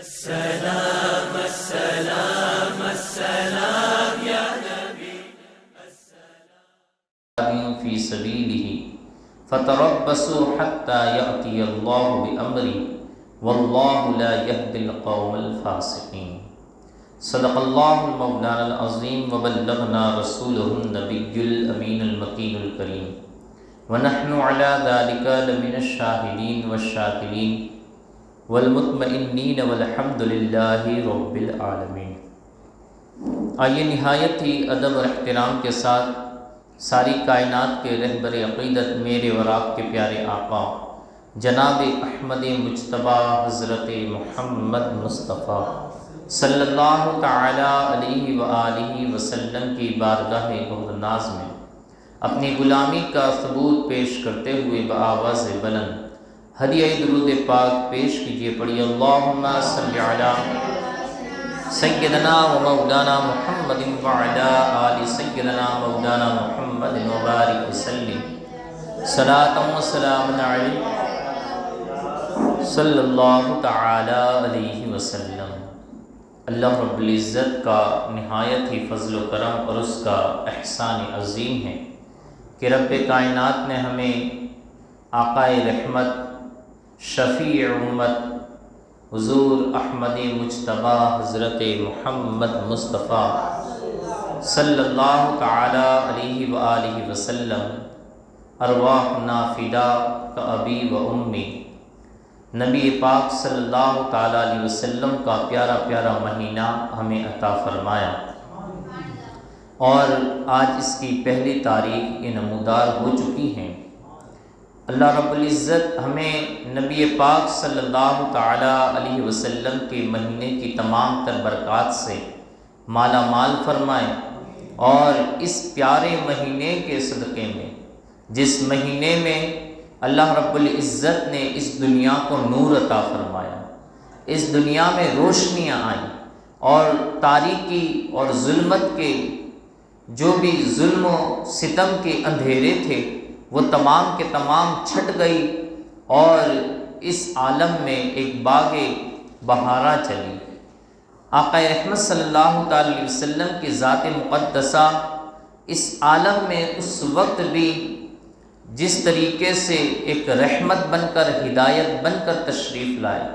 السلام السلام السلام یا نبی فی سبیلہ فتربصوا حتی یأتی اللہ بامرہ واللہ لا یہدی القوم الفاسقین۔ صدق اللہ المولانا العظیم وبلغنا رسولہ النبی الامین المکین الکریم ونحن علی ذلک لمن الشاہدین والشاکرین والمطمئنین والحمد للہ رب العالمین۔ آئیے نہایت ہی ادب اور احترام کے ساتھ ساری کائنات کے رہبر عقیدت میرے اور آپ کے پیارے آقا جناب احمد مجتبیٰ حضرت محمد مصطفیٰ صلی اللہ تعالی علیہ وآلہ وسلم کی بارگاہ گہر ناز میں اپنی غلامی کا ثبوت پیش کرتے ہوئے بآواز بلند ہدیہ درود پاک پیش کیجئے۔ پڑھیے اللہم صلی علی سیدنا و مولانا محمد وعلی آل سیدنا مولانا محمد وبارک وسلم صلاۃ و سلام علیہ صلی اللہ تعالی علیہ وسلم۔ اللہ رب العزت کا نہایت ہی فضل و کرم اور اس کا احسان عظیم ہے کہ رب کائنات نے ہمیں آقا رحمت شفیع امت حضور احمد مجتبیٰ حضرت محمد مصطفیٰ صلی اللہ تعالی علیہ وآلہ وسلم ارواحنا فداک ابی و امی، نبی پاک صلی اللہ تعالی علیہ وسلم کا پیارا پیارا مہینہ ہمیں عطا فرمایا، اور آج اس کی پہلی تاریخ یہ نمودار ہو چکی ہیں۔ اللہ رب العزت ہمیں نبی پاک صلی اللہ تعالی علیہ وسلم کے مہینے کی تمام تر برکات سے مالا مال فرمائے، اور اس پیارے مہینے کے صدقے میں جس مہینے میں اللہ رب العزت نے اس دنیا کو نور عطا فرمایا، اس دنیا میں روشنیاں آئیں، اور تاریکی اور ظلمت کے جو بھی ظلم و ستم کے اندھیرے تھے وہ تمام کے تمام چھٹ گئی، اور اس عالم میں ایک باغ بہارا چلی۔ آقا رحمت صلی اللہ تعالی علیہ وسلم کی ذات مقدسہ اس عالم میں اس وقت بھی جس طریقے سے ایک رحمت بن کر ہدایت بن کر تشریف لائے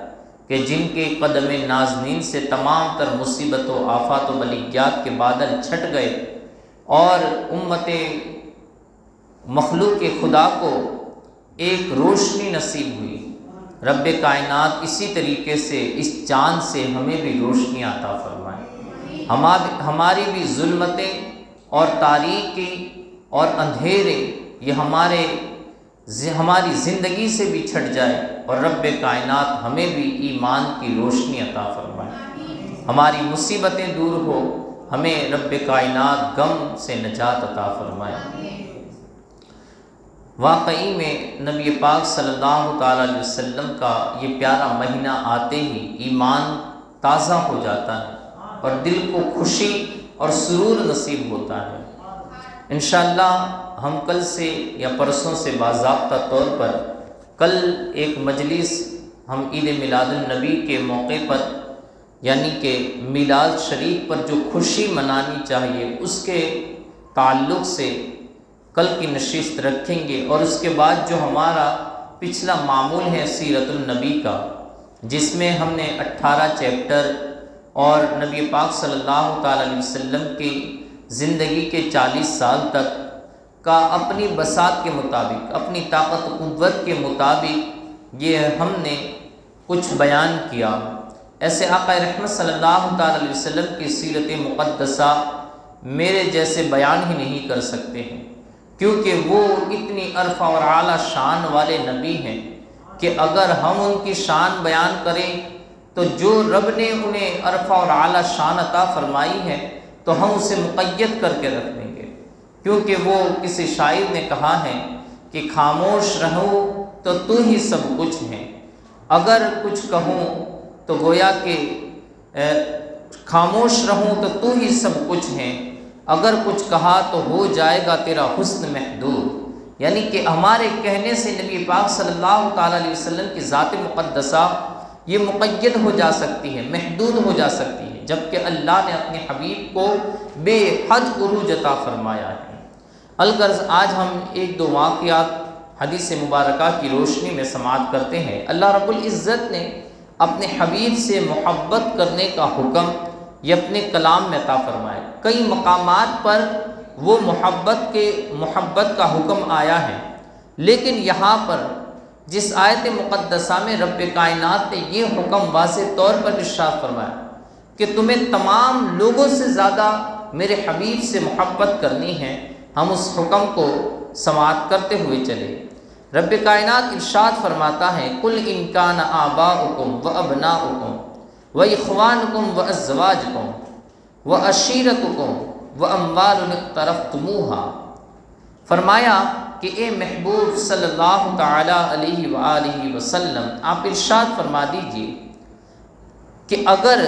کہ جن کے قدم نازنین سے تمام تر مصیبت و آفات و بلیات کے بادل چھٹ گئے، اور امت مخلوق خدا کو ایک روشنی نصیب ہوئی۔ رب کائنات اسی طریقے سے اس چاند سے ہمیں بھی روشنی عطا فرمائے، ہماری بھی ظلمتیں اور تاریکی اور اندھیرے یہ ہماری زندگی سے بھی چھٹ جائے، اور رب کائنات ہمیں بھی ایمان کی روشنی عطا فرمائے، ہماری مصیبتیں دور ہو، ہمیں رب کائنات غم سے نجات عطا فرمائے۔ واقعی میں نبی پاک صلی اللہ تعالی علیہ وسلم کا یہ پیارا مہینہ آتے ہی ایمان تازہ ہو جاتا ہے، اور دل کو خوشی اور سرور نصیب ہوتا ہے۔ انشاءاللہ ہم کل سے یا پرسوں سے باضابطہ طور پر کل ایک مجلس ہم عید میلاد النبی کے موقع پر، یعنی کہ میلاد شریف پر جو خوشی منانی چاہیے اس کے تعلق سے کل کی نشست رکھیں گے، اور اس کے بعد جو ہمارا پچھلا معمول ہے سیرت النبی کا، جس میں ہم نے 18 چیپٹر اور نبی پاک صلی اللہ تعالی علیہ وسلم کی زندگی کے 40 سال تک کا اپنی بساط کے مطابق، اپنی طاقت و قوت کے مطابق یہ ہم نے کچھ بیان کیا۔ ایسے آقا رحمت صلی اللہ تعالی علیہ وسلم کی سیرت مقدسہ میرے جیسے بیان ہی نہیں کر سکتے ہیں، کیونکہ وہ اتنی عرفہ اور اعلیٰ شان والے نبی ہیں کہ اگر ہم ان کی شان بیان کریں تو جو رب نے انہیں عرفہ اور اعلیٰ شان عطا فرمائی ہے تو ہم اسے مقید کر کے رکھ دیں گے، کیونکہ وہ کسی شاعر نے کہا ہے کہ خاموش رہو تو ہی سب کچھ ہے، اگر کچھ کہوں تو گویا کہ خاموش رہوں تو ہی سب کچھ ہے، اگر کچھ کہا تو ہو جائے گا تیرا حسن محدود۔ یعنی کہ ہمارے کہنے سے نبی پاک صلی اللہ تعالی علیہ وسلم کی ذات مقدسہ یہ مقید ہو جا سکتی ہے، محدود ہو جا سکتی ہے، جبکہ اللہ نے اپنے حبیب کو بے حد عروج عطا فرمایا ہے۔ الغرض آج ہم ایک دو واقعات حدیث مبارکہ کی روشنی میں سماعت کرتے ہیں۔ اللہ رب العزت نے اپنے حبیب سے محبت کرنے کا حکم یہ اپنے کلام میں عطا فرمایا۔ کئی مقامات پر وہ محبت کا حکم آیا ہے، لیکن یہاں پر جس آیت مقدسہ میں رب کائنات نے یہ حکم واضح طور پر ارشاد فرمایا کہ تمہیں تمام لوگوں سے زیادہ میرے حبیب سے محبت کرنی ہے، ہم اس حکم کو سماعت کرتے ہوئے چلے۔ رب کائنات ارشاد فرماتا ہے قُلْ إِنْ كَانَ آبَاؤُكُمْ وَأَبْنَاؤُكُمْ وَإِخْوَانُكُمْ وَأَزْوَاجُكُمْ وَعَشِيرَتُكُمْ وَأَمْوَالٌ اقْتَرَفْتُمُوهَا۔ فرمایا کہ اے محبوب صلی اللہ تعالی علیہ وآلہ وسلم، آپ ارشاد فرما دیجئے کہ اگر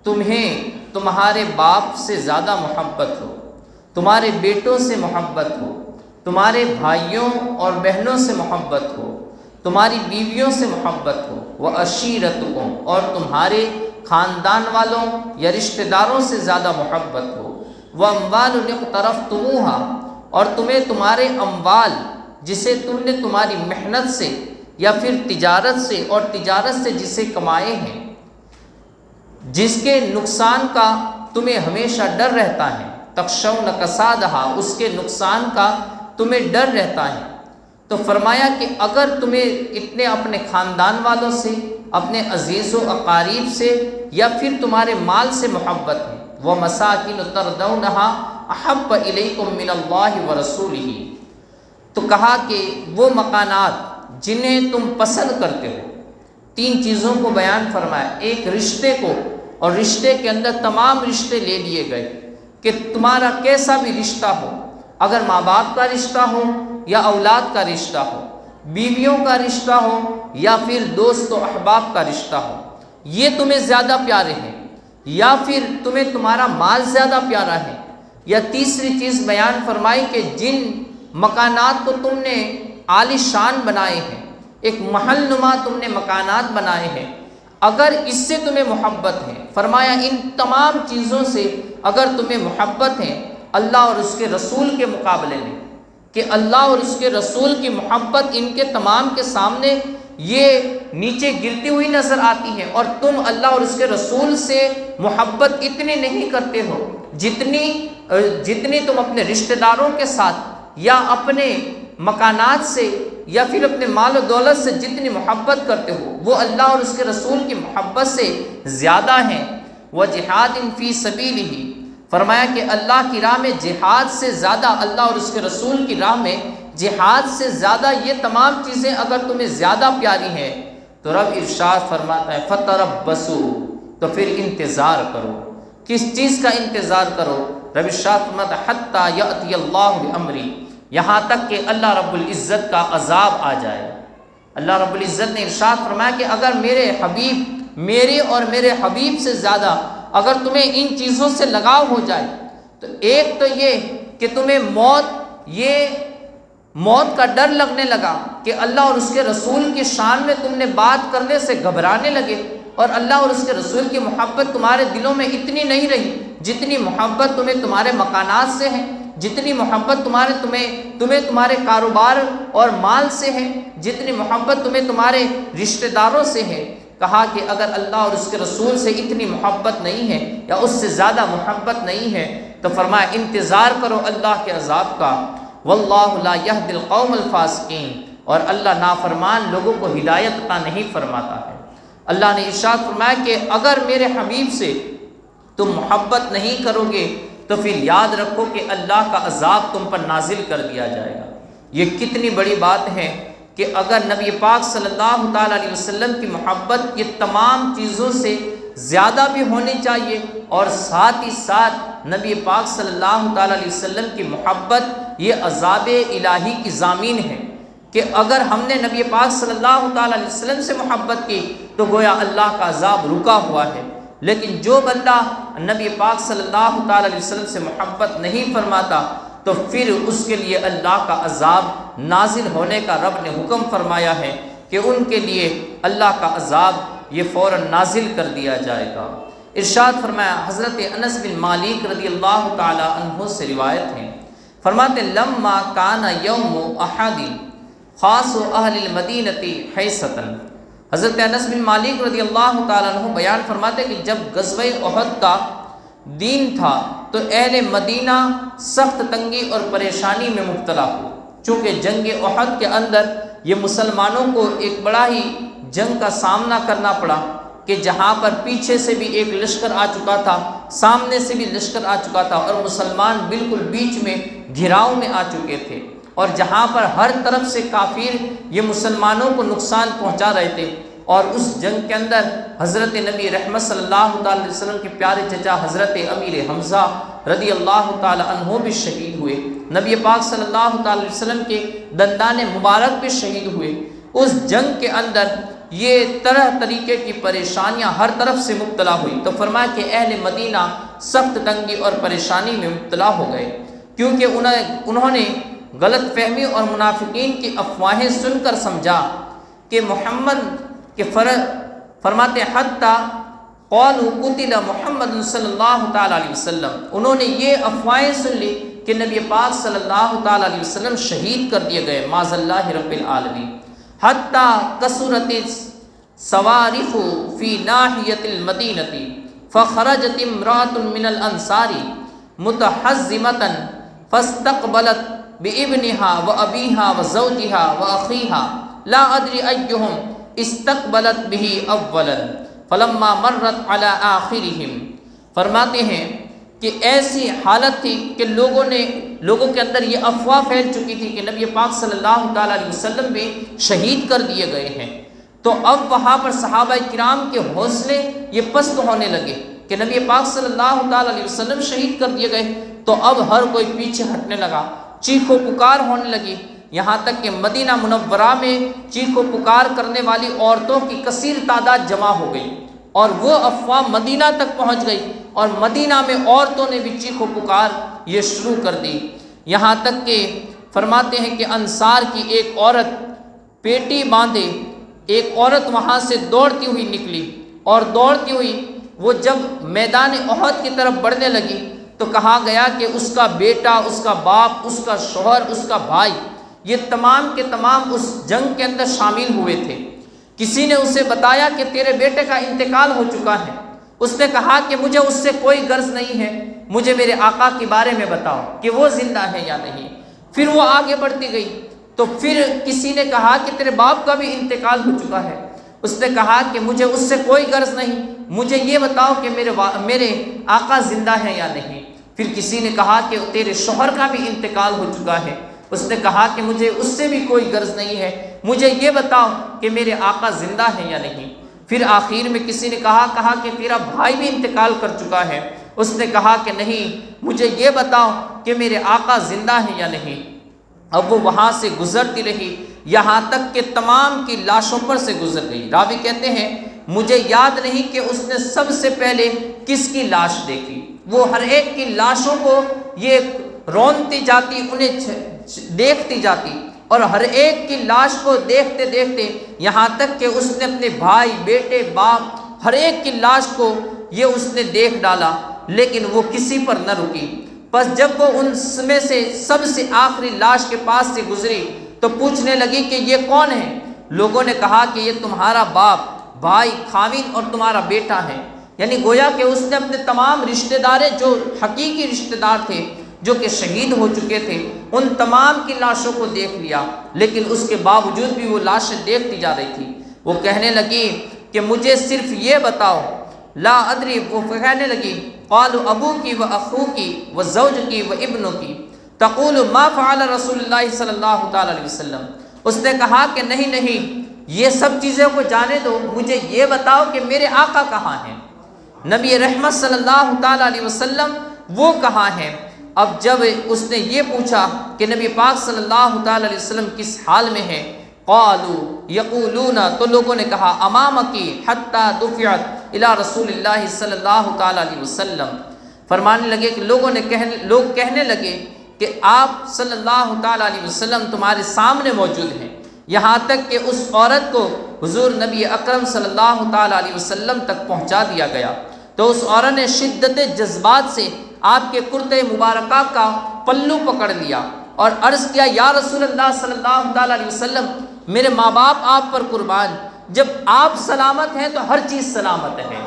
تمہیں تمہارے باپ سے زیادہ محبت ہو، تمہارے بیٹوں سے محبت ہو، تمہارے بھائیوں اور بہنوں سے محبت ہو، تمہاری بیویوں سے محبت ہو، وعشیرتکم، اور تمہارے خاندان والوں یا رشتہ داروں سے زیادہ محبت ہو، واموال اقترفتموها، اور تمہیں تمہارے اموال جسے تم نے تمہاری محنت سے یا پھر تجارت سے اور تجارت سے جسے کمائے ہیں، جس کے نقصان کا تمہیں ہمیشہ ڈر رہتا ہے، تخشون کسادہا، اس کے نقصان کا تمہیں ڈر رہتا ہے۔ تو فرمایا کہ اگر تمہیں اتنے اپنے خاندان والوں سے، اپنے عزیز و اقارب سے یا پھر تمہارے مال سے محبت ہے، وَمَسَاكِنُ تَرْضَوْنَهَا احب الیکم من اللہ ورسولہ، تو کہا کہ وہ مکانات جنہیں تم پسند کرتے ہو، تین چیزوں کو بیان فرمایا۔ ایک رشتے کو، اور رشتے کے اندر تمام رشتے لے لیے گئے کہ تمہارا کیسا بھی رشتہ ہو، اگر ماں باپ کا رشتہ ہو یا اولاد کا رشتہ ہو، بیویوں کا رشتہ ہو یا پھر دوست و احباب کا رشتہ ہو، یہ تمہیں زیادہ پیارے ہیں، یا پھر تمہیں تمہارا مال زیادہ پیارا ہے، یا تیسری چیز بیان فرمائی کہ جن مکانات کو تم نے عالی شان بنائے ہیں، ایک محل نما تم نے مکانات بنائے ہیں، اگر اس سے تمہیں محبت ہے، فرمایا ان تمام چیزوں سے اگر تمہیں محبت ہے اللہ اور اس کے رسول کے مقابلے میں، کہ اللہ اور اس کے رسول کی محبت ان کے تمام کے سامنے یہ نیچے گرتی ہوئی نظر آتی ہے، اور تم اللہ اور اس کے رسول سے محبت اتنی نہیں کرتے ہو جتنی تم اپنے رشتہ داروں کے ساتھ یا اپنے مکانات سے یا پھر اپنے مال و دولت سے جتنی محبت کرتے ہو، وہ اللہ اور اس کے رسول کی محبت سے زیادہ ہیں۔ وَجِہَادٍ فِي سَبِيلِهِ، فرمایا کہ اللہ کی راہ میں جہاد سے زیادہ، اللہ اور اس کے رسول کی راہ میں جہاد سے زیادہ یہ تمام چیزیں اگر تمہیں زیادہ پیاری ہیں تو رب ارشاد فرماتا ہے فَتَرَبَّصُوا، تو پھر انتظار کرو۔ کس چیز کا انتظار کرو؟ رب ارشاد فرماتا ہے حَتَّى يَأْتِيَ اللَّهُ بِأَمْرِهِ، یہاں تک کہ اللہ رب العزت کا عذاب آ جائے۔ اللہ رب العزت نے ارشاد فرمایا کہ اگر میرے حبیب، میرے اور میرے حبیب سے زیادہ اگر تمہیں ان چیزوں سے لگاؤ ہو جائے، تو ایک تو یہ کہ تمہیں موت کا ڈر لگنے لگا کہ اللہ اور اس کے رسول کی شان میں تم نے بات کرنے سے گھبرانے لگے، اور اللہ اور اس کے رسول کی محبت تمہارے دلوں میں اتنی نہیں رہی جتنی محبت تمہیں تمہارے مکانات سے ہے، جتنی محبت تمہیں تمہارے کاروبار اور مال سے ہے، جتنی محبت تمہیں تمہارے رشتہ داروں سے ہے۔ کہا کہ اگر اللہ اور اس کے رسول سے اتنی محبت نہیں ہے یا اس سے زیادہ محبت نہیں ہے تو فرمایا انتظار کرو اللہ کے عذاب کا۔ واللہ لا یہدی القوم الفاسقین، اور اللہ نافرمان لوگوں کو ہدایت عطا نہیں فرماتا ہے۔ اللہ نے ارشاد فرمایا کہ اگر میرے حبیب سے تم محبت نہیں کرو گے تو پھر یاد رکھو کہ اللہ کا عذاب تم پر نازل کر دیا جائے گا۔ یہ کتنی بڑی بات ہے کہ اگر نبی پاک صلی اللہ تعالیٰ علیہ وسلم کی محبت یہ تمام چیزوں سے زیادہ بھی ہونی چاہیے، اور ساتھ ہی ساتھ نبی پاک صلی اللہ تعالیٰ علیہ وسلم کی محبت یہ عذاب الہی کی ضامین ہے کہ اگر ہم نے نبی پاک صلی اللہ تعالیٰ علیہ وسلم سے محبت کی تو گویا اللہ کا عذاب رکا ہوا ہے، لیکن جو بندہ نبی پاک صلی اللہ تعالیٰ علیہ وسلم سے محبت نہیں فرماتا تو پھر اس کے لیے اللہ کا عذاب نازل ہونے کا رب نے حکم فرمایا ہے کہ ان کے لیے اللہ کا عذاب یہ فوراً نازل کر دیا جائے گا۔ ارشاد فرمایا، حضرت انس بن مالک رضی اللہ تعالی عنہ سے روایت ہے، فرماتے لما کان یوم احد خاص اہل المدینۃ حیصۃ۔ حضرت انس بن مالک رضی اللہ تعالی عنہ بیان فرماتے کہ جب غزوہ احد کا دین تھا تو اہل مدینہ سخت تنگی اور پریشانی میں مبتلا ہوئے، چونکہ جنگ احد کے اندر یہ مسلمانوں کو ایک بڑا ہی جنگ کا سامنا کرنا پڑا کہ جہاں پر پیچھے سے بھی ایک لشکر آ چکا تھا، سامنے سے بھی لشکر آ چکا تھا، اور مسلمان بالکل بیچ میں گھیراؤ میں آ چکے تھے، اور جہاں پر ہر طرف سے کافر یہ مسلمانوں کو نقصان پہنچا رہے تھے۔ اور اس جنگ کے اندر حضرت نبی رحمت صلی اللہ تعالی علیہ وسلم کے پیارے چچا حضرت امیر حمزہ رضی اللہ تعالی عنہ بھی شہید ہوئے، نبی پاک صلی اللہ تعالی علیہ وسلم کے دندان مبارک بھی شہید ہوئے۔ اس جنگ کے اندر یہ طرح طریقے کی پریشانیاں ہر طرف سے مبتلا ہوئی، تو فرمایا کہ اہل مدینہ سخت تنگی اور پریشانی میں مبتلا ہو گئے، کیونکہ انہوں نے غلط فہمی اور منافقین کی افواہیں سن کر سمجھا کہ محمد کے فرماتے حتی قالوا قتل محمد صلی اللہ تعالی علیہ وسلم، انہوں نے یہ افواہیں سن لی کہ نبی پاک صلی اللہ تعالی علیہ وسلم شہید کر دیے گئے، معاذ اللہ رب العالمین۔ حتی کثرت الصوارخ فی ناحیۃ المدینۃ فخرجت امرأۃ من الانصار متحزمۃ فاستقبلت بابنها وابیها وزوجها واخیها لا ادری ایہم استقبلت به اولا فلما مرت علی آخرہم۔ فرماتے ہیں کہ ایسی حالت تھی کہ لوگوں کے اندر یہ افواہ پھیل چکی تھی کہ نبی پاک صلی اللہ تعالی علیہ وسلم بھی شہید کر دیے گئے ہیں، تو اب وہاں پر صحابہ کرام کے حوصلے یہ پست ہونے لگے کہ نبی پاک صلی اللہ تعالی علیہ وسلم شہید کر دیے گئے، تو اب ہر کوئی پیچھے ہٹنے لگا، چیخ و پکار ہونے لگی، یہاں تک کہ مدینہ منورہ میں چیخ و پکار کرنے والی عورتوں کی کثیر تعداد جمع ہو گئی، اور وہ افواہ مدینہ تک پہنچ گئی، اور مدینہ میں عورتوں نے بھی چیخ و پکار یہ شروع کر دی، یہاں تک کہ فرماتے ہیں کہ انصار کی ایک عورت پیٹی باندھے ایک عورت وہاں سے دوڑتی ہوئی نکلی، اور دوڑتی ہوئی وہ جب میدان احد کی طرف بڑھنے لگی تو کہا گیا کہ اس کا بیٹا، اس کا باپ، اس کا شوہر، اس کا بھائی، یہ تمام کے تمام اس جنگ کے اندر شامل ہوئے تھے۔ کسی نے اسے بتایا کہ تیرے بیٹے کا انتقال ہو چکا ہے، اس نے کہا کہ مجھے اس سے کوئی غرض نہیں ہے، مجھے میرے آقا کے بارے میں بتاؤ کہ وہ زندہ ہے یا نہیں۔ پھر وہ آگے بڑھتی گئی تو پھر کسی نے کہا کہ تیرے باپ کا بھی انتقال ہو چکا ہے، اس نے کہا کہ مجھے اس سے کوئی غرض نہیں، مجھے یہ بتاؤ کہ میرے آقا زندہ ہے یا نہیں۔ پھر کسی نے کہا کہ تیرے شوہر کا بھی انتقال ہو چکا ہے، اس نے کہا کہ مجھے اس سے بھی کوئی غرض نہیں ہے، مجھے یہ بتاؤ کہ میرے آقا زندہ ہے یا نہیں۔ پھر آخر میں کسی نے کہا کہ تیرا بھائی بھی انتقال کر چکا ہے، اس نے کہا کہ نہیں، مجھے یہ بتاؤ کہ میرے آقا زندہ ہے یا نہیں۔ اب وہ وہاں سے گزرتی رہی یہاں تک کہ تمام کی لاشوں پر سے گزر گئی۔ راوی کہتے ہیں مجھے یاد نہیں کہ اس نے سب سے پہلے کس کی لاش دیکھی، وہ ہر ایک کی لاشوں کو یہ رونتی جاتی، انہیں دیکھتی جاتی، اور ہر ایک کی لاش کو دیکھتے دیکھتے یہاں تک کہ اس نے اپنے بھائی، بیٹے، باپ، ہر ایک کی لاش کو یہ اس نے دیکھ ڈالا، لیکن وہ کسی پر نہ رکی۔ بس جب وہ ان میں سے سب سے آخری لاش کے پاس سے گزری تو پوچھنے لگی کہ یہ کون ہے؟ لوگوں نے کہا کہ یہ تمہارا باپ، بھائی، خاوند اور تمہارا بیٹا ہے، یعنی گویا کہ اس نے اپنے تمام رشتہ داریں جو حقیقی رشتہ دار تھے، جو کہ شہید ہو چکے تھے، ان تمام کی لاشوں کو دیکھ لیا، لیکن اس کے باوجود بھی وہ لاشیں دیکھتی جا رہی تھی۔ وہ کہنے لگی کہ مجھے صرف یہ بتاؤ، لا ادری، وہ کہنے لگی قالوا ابوکی و اخوکی و زوجکی و ابنکی تقول ما فعل رسول اللہ صلی اللہ تعالی علیہ وسلم۔ اس نے کہا کہ نہیں، یہ سب چیزوں کو جانے دو، مجھے یہ بتاؤ کہ میرے آقا کہاں ہیں، نبی رحمت صلی اللہ تعالی علیہ وسلم وہ کہاں ہیں۔ اب جب اس نے یہ پوچھا کہ نبی پاک صلی اللہ تعالی علیہ وسلم کس حال میں ہیں، قالوا یقولون، تو لوگوں نے کہا امامکی حتی دفعت الی رسول اللہ صلی اللہ تعالی علیہ وسلم، فرمانے لگے کہ لوگ کہنے لگے کہ آپ صلی اللہ تعالی علیہ وسلم تمہارے سامنے موجود ہیں، یہاں تک کہ اس عورت کو حضور نبی اکرم صلی اللہ تعالیٰ علیہ وسلم تک پہنچا دیا گیا۔ تو اس عورت نے شدت جذبات سے آپ کے کرتے مبارکہ کا پلو پکڑ لیا اور عرض کیا، یا رسول اللہ صلی اللہ تعالیٰ علیہ وسلم، میرے ماں باپ آپ پر قربان، جب آپ سلامت ہیں تو ہر چیز سلامت ہے۔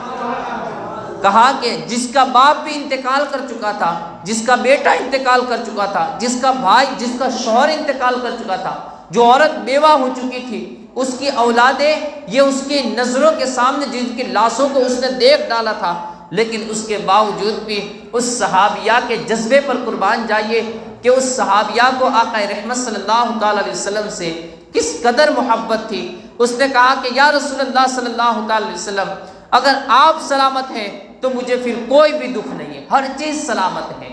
کہا کہ جس کا باپ بھی انتقال کر چکا تھا، جس کا بیٹا انتقال کر چکا تھا، جس کا بھائی، جس کا شوہر انتقال کر چکا تھا، جو عورت بیوہ ہو چکی تھی، اس کی اولادیں یہ اس کی نظروں کے سامنے جن کی لاشوں کو اس نے دیکھ ڈالا تھا، لیکن اس کے باوجود بھی اس صحابیہ کے جذبے پر قربان جائیے کہ اس صحابیہ کو آقا رحمت صلی اللہ تعالیٰ علیہ وسلم سے کس قدر محبت تھی۔ اس نے کہا کہ یا رسول اللہ صلی اللہ تعالیٰ علیہ وسلم، اگر آپ سلامت ہیں تو مجھے پھر کوئی بھی دکھ نہیں ہے، ہر چیز سلامت ہے،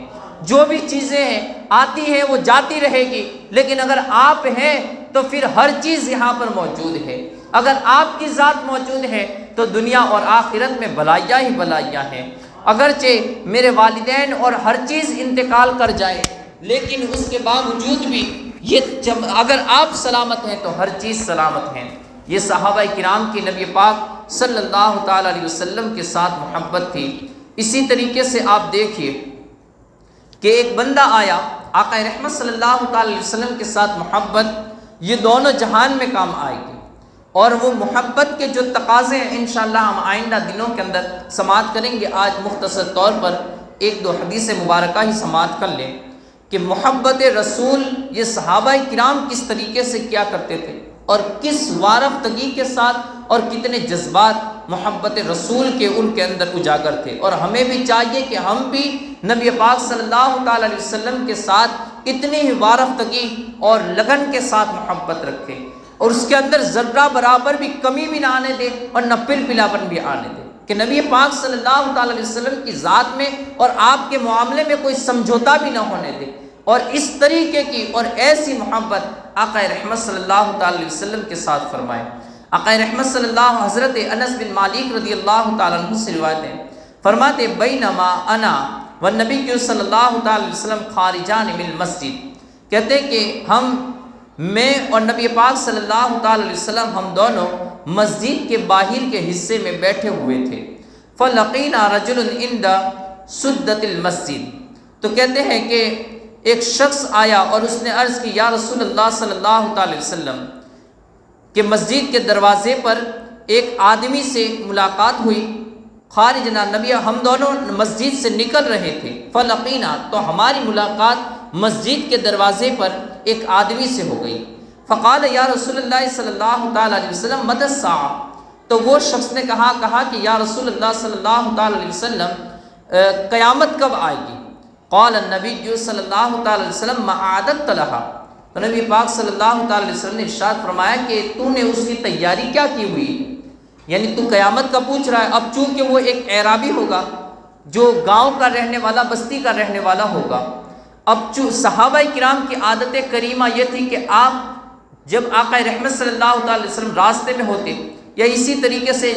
جو بھی چیزیں ہیں آتی ہیں وہ جاتی رہے گی، لیکن اگر آپ ہیں تو پھر ہر چیز یہاں پر موجود ہے۔ اگر آپ کی ذات موجود ہے تو دنیا اور آخرت میں بھلائیاں ہی بھلائیاں ہیں۔ اگرچہ میرے والدین اور ہر چیز انتقال کر جائے، لیکن اس کے باوجود بھی اگر آپ سلامت ہیں تو ہر چیز سلامت ہیں۔ یہ صحابہ کرام کی نبی پاک صلی اللہ تعالیٰ علیہ وسلم کے ساتھ محبت تھی۔ اسی طریقے سے آپ دیکھیے کہ ایک بندہ آیا، آقا رحمت صلی اللہ تعالیٰ علیہ وسلم کے ساتھ محبت، یہ دونوں جہان میں کام آئے گی، اور وہ محبت کے جو تقاضے ہیں انشاءاللہ ہم آئندہ دنوں کے اندر سماعت کریں گے۔ آج مختصر طور پر ایک دو حدیث مبارکہ ہی سماعت کر لیں کہ محبت رسول یہ صحابہ کرام کس طریقے سے کیا کرتے تھے اور کس وارفتگی کے ساتھ اور کتنے جذبات محبت رسول کے ان کے اندر اجاگر تھے۔ اور ہمیں بھی چاہیے کہ ہم بھی نبی پاک صلی اللہ تعالیٰ علیہ وسلم کے ساتھ اتنی ہی وارفتگی اور لگن کے ساتھ محبت رکھیں، اور اس کے اندر ذرہ برابر بھی کمی بھی نہ آنے دے اور نہ پلاپن بھی آنے دے، کہ نبی پاک صلی اللہ تعالیٰ علیہ وسلم کی ذات میں اور آپ کے معاملے میں کوئی سمجھوتا بھی نہ ہونے دے، اور اس طریقے کی اور ایسی محبت آقا رحمت صلی اللہ تعالیٰ علیہ وسلم کے ساتھ فرمائے۔ آقا رحمت صلی اللہ حضرت انس بن مالک رضی اللہ تعالیٰ عنہ سے روایت ہے، فرماتے بینما انا والنبی صلی اللہ تعالیٰ علیہ وسلم خارجان من المسجد، کہتے کہ میں اور نبی پاک صلی اللہ تعالیٰ علیہ وسلم ہم دونوں مسجد کے باہر کے حصے میں بیٹھے ہوئے تھے، فلقینا رجل عند سدۃ المسجد، تو کہتے ہیں کہ ایک شخص آیا اور اس نے عرض کی، یا رسول اللہ صلی اللہ تعالیٰ علیہ وسلم، کہ مسجد کے دروازے پر ایک آدمی سے ملاقات ہوئی، خارجنا نبی، ہم دونوں مسجد سے نکل رہے تھے، فلقینا، تو ہماری ملاقات مسجد کے دروازے پر ایک آدمی سے ہو گئی، فقال یا رسول اللہ صلی اللہ تعالیٰ علیہ وسلم متی الساعہ، تو وہ شخص نے کہا کہ یا رسول اللہ صلی اللہ تعالیٰ علیہ وسلم قیامت کب آئے گی؟ قال النبی صلی اللہ تعالیٰ علیہ وسلم ما اعددت لها، تو نبی پاک صلی اللہ تعالیٰ علیہ وسلم نے ارشاد فرمایا کہ تو نے اس کی تیاری کیا کی ہوئی ہے، یعنی تو قیامت کا پوچھ رہا ہے۔ اب چونکہ وہ ایک اعرابی ہوگا جو گاؤں کا رہنے والا، بستی کا رہنے والا ہوگا، اب صحابہ کرام کی عادت کریمہ یہ تھی کہ آپ جب آقا رحمت صلی اللہ تعالیٰ علیہ وسلم راستے میں ہوتے یا اسی طریقے سے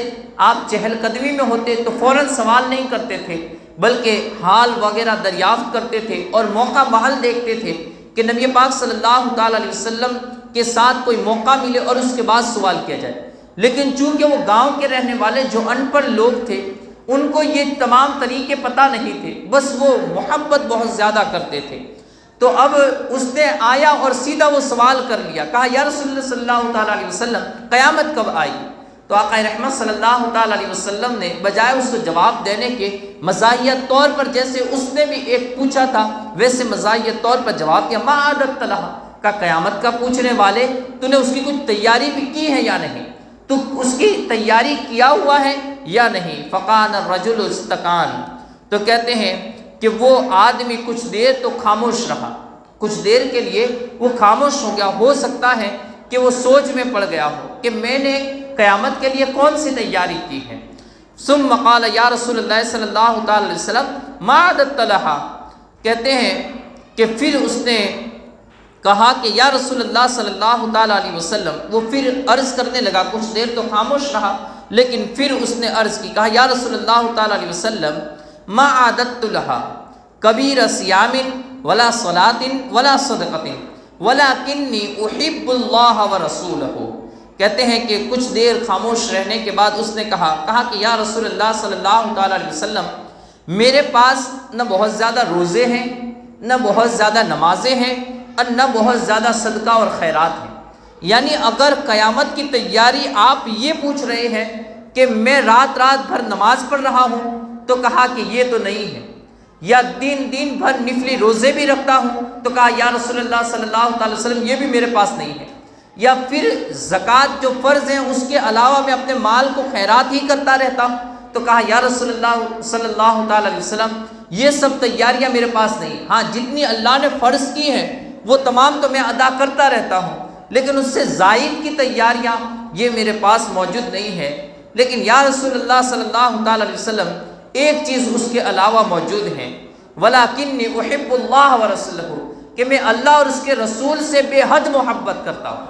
آپ چہل قدمی میں ہوتے تو فوراً سوال نہیں کرتے تھے، بلکہ حال وغیرہ دریافت کرتے تھے اور موقع محل دیکھتے تھے کہ نبی پاک صلی اللہ تعالیٰ علیہ وسلم کے ساتھ کوئی موقع ملے اور اس کے بعد سوال کیا جائے۔ لیکن چونکہ وہ گاؤں کے رہنے والے جو ان پڑھ لوگ تھے، ان کو یہ تمام طریقے پتہ نہیں تھے، بس وہ محبت بہت زیادہ کرتے تھے، تو اب اس نے آیا اور سیدھا وہ سوال کر لیا، کہا یا رسول اللہ صلی اللہ تعالیٰ علیہ وسلم قیامت کب آئے گی؟ تو آقا رحمت صلی اللہ تعالیٰ علیہ وسلم نے بجائے اس کو جواب دینے کے مزاحیہ طور پر، جیسے اس نے بھی ایک پوچھا تھا ویسے مزاحیہ طور پر جواب دیا، ما اعددت لها، کا قیامت کا پوچھنے والے تو نے اس کی کچھ تیاری بھی کی ہے یا نہیں، تو اس کی تیاری کیا ہوا ہے یا نہیں؟ فقال الرجل استقان، تو کہتے ہیں کہ وہ آدمی کچھ دیر تو خاموش رہا، کچھ دیر کے لیے وہ خاموش ہو گیا، ہو سکتا ہے کہ وہ سوچ میں پڑ گیا ہو کہ میں نے قیامت کے لیے کون سی تیاری کی ہے۔ ثم قال یا رسول اللہ صلی اللہ تعالی علیہ وسلم ما اعددت لها، کہتے ہیں کہ پھر اس نے کہا کہ یا رسول اللہ صلی اللہ تعالی علیہ وسلم، وہ پھر عرض کرنے لگا، کچھ دیر تو خاموش رہا لیکن پھر اس نے عرض کی، کہا یا رسول اللہ تعالی علیہ وسلم ما اعددت لها کبیر صیام ولا صلاۃ ولا صدقۃ ولکنی احب اللہ ورسولہ، کہتے ہیں کہ کچھ دیر خاموش رہنے کے بعد اس نے کہا کہ یا رسول اللہ صلی اللہ تعالیٰ علیہ وسلم، میرے پاس نہ بہت زیادہ روزے ہیں، نہ بہت زیادہ نمازیں ہیں، اور نہ بہت زیادہ صدقہ اور خیرات ہیں۔ یعنی اگر قیامت کی تیاری آپ یہ پوچھ رہے ہیں کہ میں رات بھر نماز پڑھ رہا ہوں، تو کہا کہ یہ تو نہیں ہے، یا دن بھر نفلی روزے بھی رکھتا ہوں، تو کہا یا رسول اللہ صلی اللہ علیہ وسلم یہ بھی میرے پاس نہیں ہے، یا پھر زکوٰۃ جو فرض ہیں اس کے علاوہ میں اپنے مال کو خیرات ہی کرتا رہتا ہوں، تو کہا یا رسول اللہ صلی اللہ تعالیٰ علیہ وسلم یہ سب تیاریاں میرے پاس نہیں، ہاں جتنی اللہ نے فرض کی ہیں وہ تمام تو میں ادا کرتا رہتا ہوں، لیکن اس سے زائد کی تیاریاں یہ میرے پاس موجود نہیں ہے۔ لیکن یا رسول اللہ صلی اللہ تعالیٰ علیہ وسلم ایک چیز اس کے علاوہ موجود ہے، وَلَكِنِّي أُحِبُّ اللَّهَ وَرَسُولَهُ، کہ میں اللہ اور اس کے رسول سے بے حد محبت کرتا ہوں،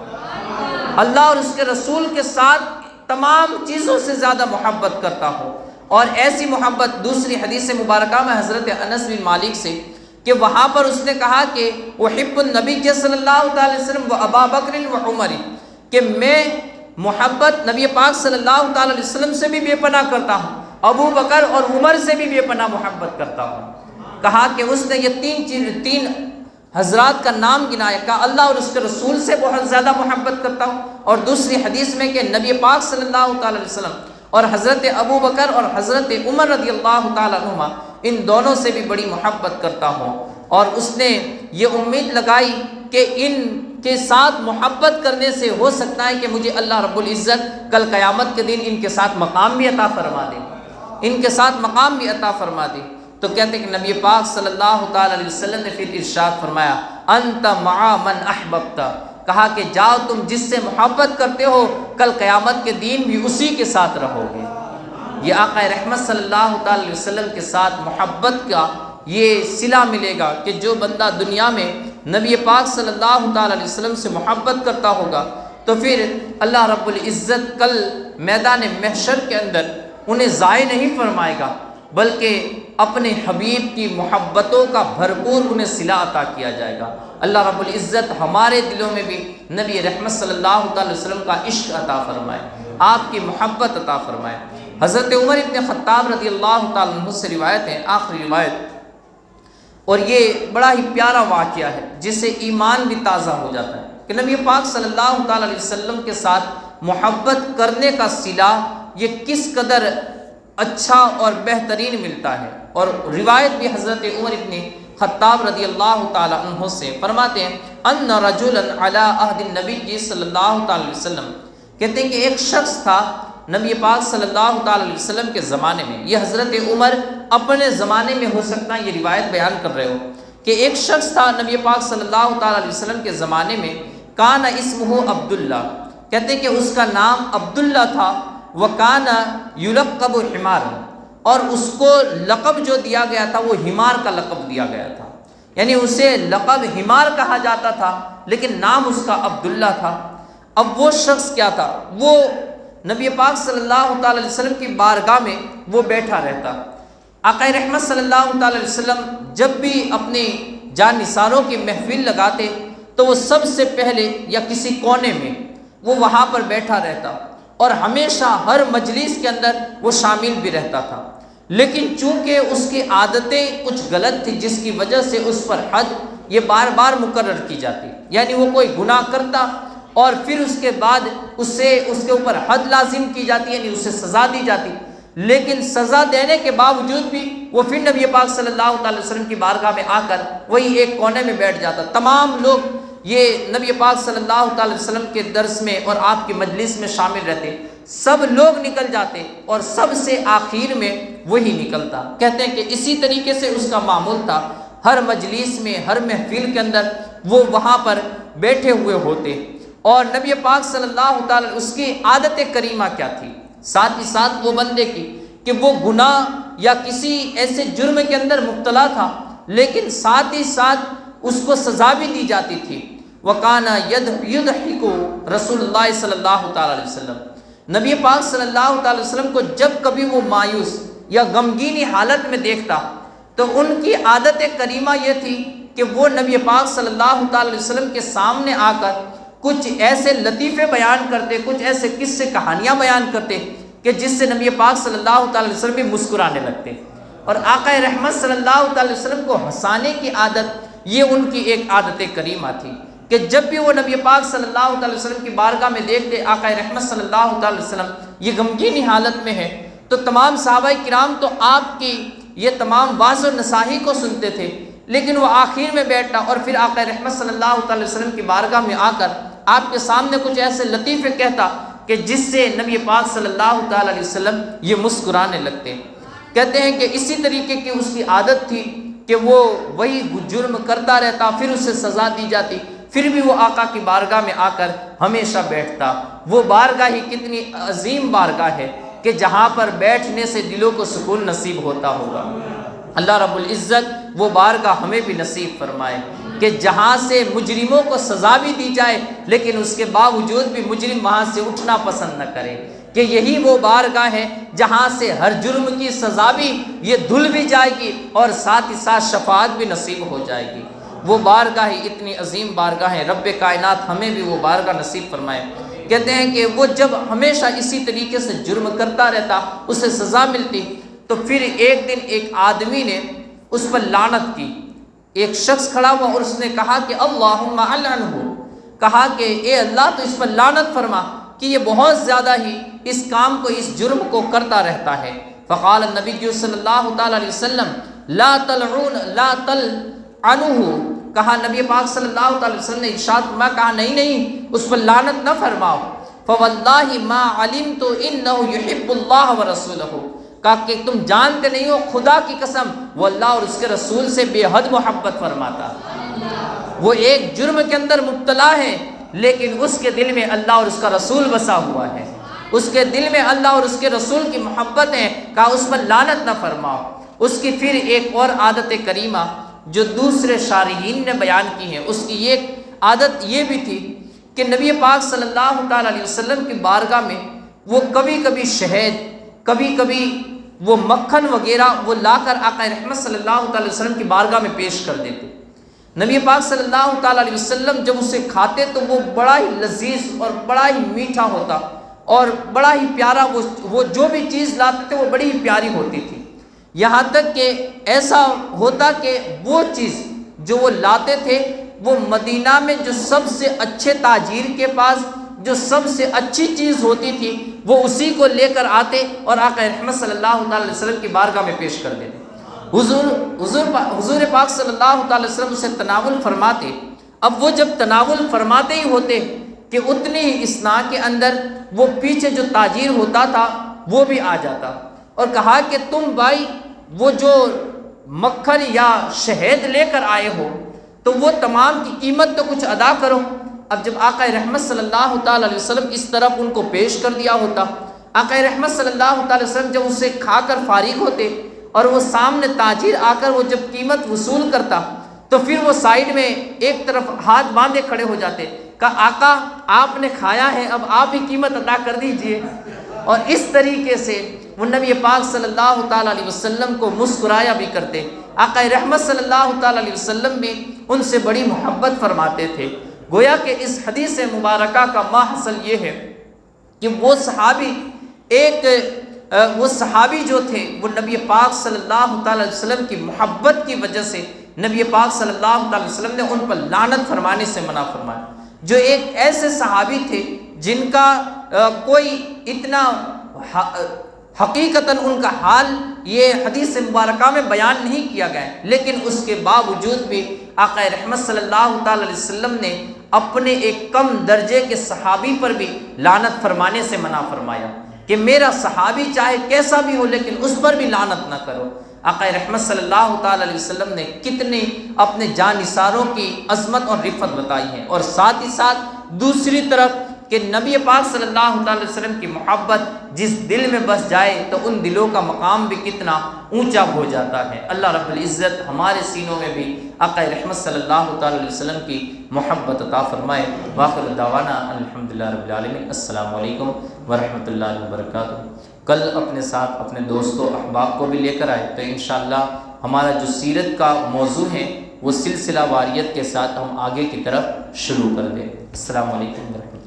اللہ اور اس کے رسول کے ساتھ تمام چیزوں سے زیادہ محبت کرتا ہوں۔ اور ایسی محبت دوسری حدیث مبارکہ میں حضرت انس بن مالک سے کہ وہاں پر اس نے کہا کہ احب النبی صلی اللہ تعالی وسلم و ابا بکر و عمر، کہ میں محبت نبی پاک صلی اللہ تعالی علیہ وسلم سے بھی بے پناہ کرتا ہوں، ابو بکر اور عمر سے بھی بے پناہ محبت کرتا ہوں۔ کہا کہ اس نے یہ تین حضرات کا نام گنایا، کہا اللہ اور اس کے رسول سے بہت زیادہ محبت کرتا ہوں، اور دوسری حدیث میں کہ نبی پاک صلی اللہ تعالی علیہ وسلم اور حضرت ابو بکر اور حضرت عمر رضی اللہ تعالیٰ عنہما ان دونوں سے بھی بڑی محبت کرتا ہوں۔ اور اس نے یہ امید لگائی کہ ان کے ساتھ محبت کرنے سے ہو سکتا ہے کہ مجھے اللہ رب العزت کل قیامت کے دن ان کے ساتھ مقام بھی عطا فرما دے، ان کے ساتھ مقام بھی عطا فرما دے۔ تو کہتے ہیں کہ نبی پاک صلی اللہ تعالی علیہ وسلم نے پھر ارشاد فرمایا انت مع من احببت، کہا کہ جاؤ تم جس سے محبت کرتے ہو کل قیامت کے دن بھی اسی کے ساتھ رہو گے۔ یہ آقا رحمت صلی اللہ تعالی علیہ وسلم کے ساتھ محبت کا یہ صلہ ملے گا کہ جو بندہ دنیا میں نبی پاک صلی اللہ تعالی علیہ وسلم سے محبت کرتا ہوگا تو پھر اللہ رب العزت کل میدان محشر کے اندر انہیں ضائع نہیں فرمائے گا، بلکہ اپنے حبیب کی محبتوں کا بھرپور انہیں صلہ عطا کیا جائے گا۔ اللہ رب العزت ہمارے دلوں میں بھی نبی رحمت صلی اللہ تعالی وسلم کا عشق عطا فرمائے، آپ کی محبت عطا فرمائے۔ حضرت عمر ابن خطاب رضی اللہ تعالیٰ عنہ سے روایت ہے، آخری روایت، اور یہ بڑا ہی پیارا واقعہ ہے جس سے ایمان بھی تازہ ہو جاتا ہے کہ نبی پاک صلی اللہ تعالیٰ علیہ وسلم کے ساتھ محبت کرنے کا صلہ یہ کس قدر اچھا اور بہترین ملتا ہے۔ اور روایت بھی حضرت عمر ابن خطاب رضی اللہ تعالیٰ عنہ سے فرماتے ہیں ان رجلا علی عہد النبی صلی اللہ تعالیٰ علیہ وسلم، کہتے ہیں کہ ایک شخص تھا نبی پاک صلی اللہ تعالیٰ علیہ وسلم کے زمانے میں، یہ حضرت عمر اپنے زمانے میں ہو سکتا ہے یہ روایت بیان کر رہے ہو کہ ایک شخص تھا نبی پاک صلی اللہ تعالیٰ علیہ وسلم کے زمانے میں، کان اسمہ عبداللہ، کہتے ہیں کہ اس کا نام عبداللہ تھا، وکان یلقب حمارا، اور اس کو لقب جو دیا گیا تھا وہ حمار کا لقب دیا گیا تھا، یعنی اسے لقب حمار کہا جاتا تھا لیکن نام اس کا عبداللہ تھا۔ اب وہ شخص کیا تھا، وہ نبی پاک صلی اللہ تعالی علیہ وسلم کی بارگاہ میں وہ بیٹھا رہتا۔ آقا رحمت صلی اللہ تعالی علیہ وسلم جب بھی اپنے جان نثاروں کی محفل لگاتے تو وہ سب سے پہلے یا کسی کونے میں وہ وہاں پر بیٹھا رہتا، اور ہمیشہ ہر مجلس کے اندر وہ شامل بھی رہتا تھا، لیکن چونکہ اس کی عادتیں کچھ غلط تھی جس کی وجہ سے اس پر حد یہ بار بار مقرر کی جاتی، یعنی وہ کوئی گناہ کرتا اور پھر اس کے بعد اس کے اوپر حد لازم کی جاتی، یعنی اسے سزا دی جاتی، لیکن سزا دینے کے باوجود بھی وہ پھر نبی پاک صلی اللہ علیہ وسلم کی بارگاہ میں آ کر وہی ایک کونے میں بیٹھ جاتا۔ تمام لوگ یہ نبی پاک صلی اللہ علیہ وسلم کے درس میں اور آپ کی مجلس میں شامل رہتے، سب لوگ نکل جاتے اور سب سے آخر میں وہی نکلتا۔ کہتے ہیں کہ اسی طریقے سے اس کا معمول تھا، ہر مجلس میں ہر محفل کے اندر وہ وہاں پر بیٹھے ہوئے ہوتے، اور نبی پاک صلی اللہ تعالی اس کی عادت کریمہ کیا تھی، ساتھ ہی ساتھ وہ بندے کی کہ وہ گناہ یا کسی ایسے جرم کے اندر مبتلا تھا لیکن ساتھ ہی ساتھ اس کو سزا بھی دی جاتی تھی۔ وَقَانَ يُضْحِكُ رسول اللہ صلی اللہ تعالی علیہ وسلم، نبی پاک صلی اللہ تعالی وسلم کو جب کبھی وہ مایوس یا غمگینی حالت میں دیکھتا تو ان کی عادت کریمہ یہ تھی کہ وہ نبی پاک صلی اللہ تعالی وسلم کے سامنے آ کر کچھ ایسے لطیفے بیان کرتے، کچھ ایسے قصے کہانیاں بیان کرتے کہ جس سے نبی پاک صلی اللہ تعالی وسلم بھی مسکرانے لگتے، اور آقا رحمت صلی اللہ تعالی وسلم کو ہنسانے کی عادت یہ ان کی ایک عادت کریمہ تھی کہ جب بھی وہ نبی پاک صلی اللہ تعالی وسلم کی بارگاہ میں دیکھتے آقا رحمت صلی اللہ تعالی وسلم یہ غمگینی حالت میں ہے، تو تمام صحابہ کرام تو آپ کی یہ تمام واعظ و نصاحی کو سنتے تھے، لیکن وہ آخر میں بیٹھتا اور پھر آقا رحمت صلی اللہ تعالی وسلم کی بارگاہ میں آ کر آپ کے سامنے کچھ ایسے لطیفے کہتا کہ جس سے نبی پاک صلی اللہ تعالی علیہ وسلم یہ مسکرانے لگتے۔ کہتے ہیں کہ اسی طریقے کی اس کی عادت تھی کہ وہ وہی جرم کرتا رہتا، پھر اسے سزا دی جاتی، پھر بھی وہ آقا کی بارگاہ میں آ کر ہمیشہ بیٹھتا۔ وہ بارگاہ ہی کتنی عظیم بارگاہ ہے کہ جہاں پر بیٹھنے سے دلوں کو سکون نصیب ہوتا ہوگا۔ اللہ رب العزت وہ بارگاہ ہمیں بھی نصیب فرمائے کہ جہاں سے مجرموں کو سزا بھی دی جائے لیکن اس کے باوجود بھی مجرم وہاں سے اٹھنا پسند نہ کرے، کہ یہی وہ بارگاہ ہے جہاں سے ہر جرم کی سزا بھی یہ دھل بھی جائے گی اور ساتھ ہی ساتھ شفاعت بھی نصیب ہو جائے گی۔ وہ بارگاہ ہی اتنی عظیم بارگاہ ہے، رب کائنات ہمیں بھی وہ بارگاہ نصیب فرمائے۔ کہتے ہیں کہ وہ جب ہمیشہ اسی طریقے سے جرم کرتا رہتا، اسے سزا ملتی، تو پھر ایک دن ایک آدمی نے اس پر لعنت کی۔ ایک شخص کھڑا ہوا اور اس نے کہا کہ اللہم العنہ، کہا کہ اے اللہ تو اس پر لعنت فرما کہ یہ بہت زیادہ ہی اس کام کو، اس جرم کو کرتا رہتا ہے۔ فقال النبی صلی اللہ تعالی علیہ وسلم لا تلعنہ، کہا نبی پاک صلی اللہ تعالی وسلم نے ارشاد فرمایا، کہا نہیں اس پر لعنت نہ فرماؤ۔ فواللہ ما علمت انہ یحب اللہ ورسولہ، کہا کہ تم جانتے نہیں ہو، خدا کی قسم وہ اللہ اور اس کے رسول سے بے حد محبت فرماتا۔ وہ ایک جرم کے اندر مبتلا ہے لیکن اس کے دل میں اللہ اور اس کا رسول بسا ہوا ہے، اس کے دل میں اللہ اور اس کے رسول کی محبت ہے، کہا اس پر لعنت نہ فرماؤ۔ اس کی پھر ایک اور عادت کریمہ جو دوسرے شارحین نے بیان کی ہے، اس کی ایک عادت یہ بھی تھی کہ نبی پاک صلی اللہ تعالی علیہ وسلم کی بارگاہ میں وہ کبھی کبھی شہد، کبھی کبھی وہ مکھن وغیرہ وہ لا کر آقا رحمت صلی اللہ تعالی وسلم کی بارگاہ میں پیش کر دیتے۔ نبی پاک صلی اللہ تعالی علیہ وسلم جب اسے کھاتے تو وہ بڑا ہی لذیذ اور بڑا ہی میٹھا ہوتا اور بڑا ہی پیارا، وہ جو بھی چیز لاتے تھے وہ بڑی ہی پیاری ہوتی تھی، یہاں تک کہ ایسا ہوتا کہ وہ چیز جو وہ لاتے تھے وہ مدینہ میں جو سب سے اچھے تاجر کے پاس جو سب سے اچھی چیز ہوتی تھی وہ اسی کو لے کر آتے اور آقا رحمت صلی اللہ علیہ وسلم کی بارگاہ میں پیش کر دیتے۔ حضور پاک صلی اللہ تعالی وسلم اسے تناول فرماتے۔ اب وہ جب تناول فرماتے ہی ہوتے کہ اتنی ہی اثناء کے اندر وہ پیچھے جو تاجر ہوتا تھا وہ بھی آ جاتا اور کہا کہ تم بھائی وہ جو مکھن یا شہد لے کر آئے ہو تو وہ تمام کی قیمت تو کچھ ادا کرو۔ اب جب آقا رحمت صلی اللہ تعالی علیہ وسلم اس طرف ان کو پیش کر دیا ہوتا، آقا رحمت صلی اللہ تعالی وسلم جب اسے کھا کر فارغ ہوتے اور وہ سامنے تاجر آ کر وہ جب قیمت وصول کرتا تو پھر وہ سائیڈ میں ایک طرف ہاتھ باندھے کھڑے ہو جاتے، کہا آقا آپ نے کھایا ہے اب آپ ہی قیمت ادا کر دیجئے۔ اور اس طریقے سے وہ نبی پاک صلی اللہ تعالی علیہ وسلم کو مسکرایا بھی کرتے۔ آقا رحمت صلی اللہ تعالی علیہ وسلم بھی ان سے بڑی محبت فرماتے تھے۔ گویا کہ اس حدیث مبارکہ کا ماحصل یہ ہے کہ وہ صحابی جو تھے وہ نبی پاک صلی اللہ تعالی علیہ وسلم کی محبت کی وجہ سے نبی پاک صلی اللہ تعالی وسلم نے ان پر لعنت فرمانے سے منع فرمایا۔ جو ایک ایسے صحابی تھے جن کا کوئی اتنا حقیقتاً ان کا حال یہ حدیث مبارکہ میں بیان نہیں کیا گیا ہے، لیکن اس کے باوجود بھی آقا رحمت صلی اللہ تعالی علیہ وسلم نے اپنے ایک کم درجے کے صحابی پر بھی لعنت فرمانے سے منع فرمایا کہ میرا صحابی چاہے کیسا بھی ہو لیکن اس پر بھی لعنت نہ کرو۔ آقا رحمت صلی اللہ تعالی علیہ وسلم نے کتنے اپنے جانثاروں کی عظمت اور رفت بتائی ہے، اور ساتھ ہی ساتھ دوسری طرف کہ نبی پاک صلی اللہ تعالی وسلم کی محبت جس دل میں بس جائے تو ان دلوں کا مقام بھی کتنا اونچا ہو جاتا ہے۔ اللہ رب العزت ہمارے سینوں میں بھی آقا رحمت صلی اللہ تعالی علیہ وسلم کی محبت عطا فرمائے۔ وآخر دعوانا الحمدللہ رب العالمین۔ السلام علیکم ورحمۃ اللہ وبرکاتہ۔ کل اپنے ساتھ اپنے دوستوں احباب کو بھی لے کر آئے تو انشاءاللہ ہمارا جو سیرت کا موضوع ہے وہ سلسلہ واریت کے ساتھ ہم آگے کی طرف شروع کر دیں۔ السلام علیکم ورحمۃ اللہ۔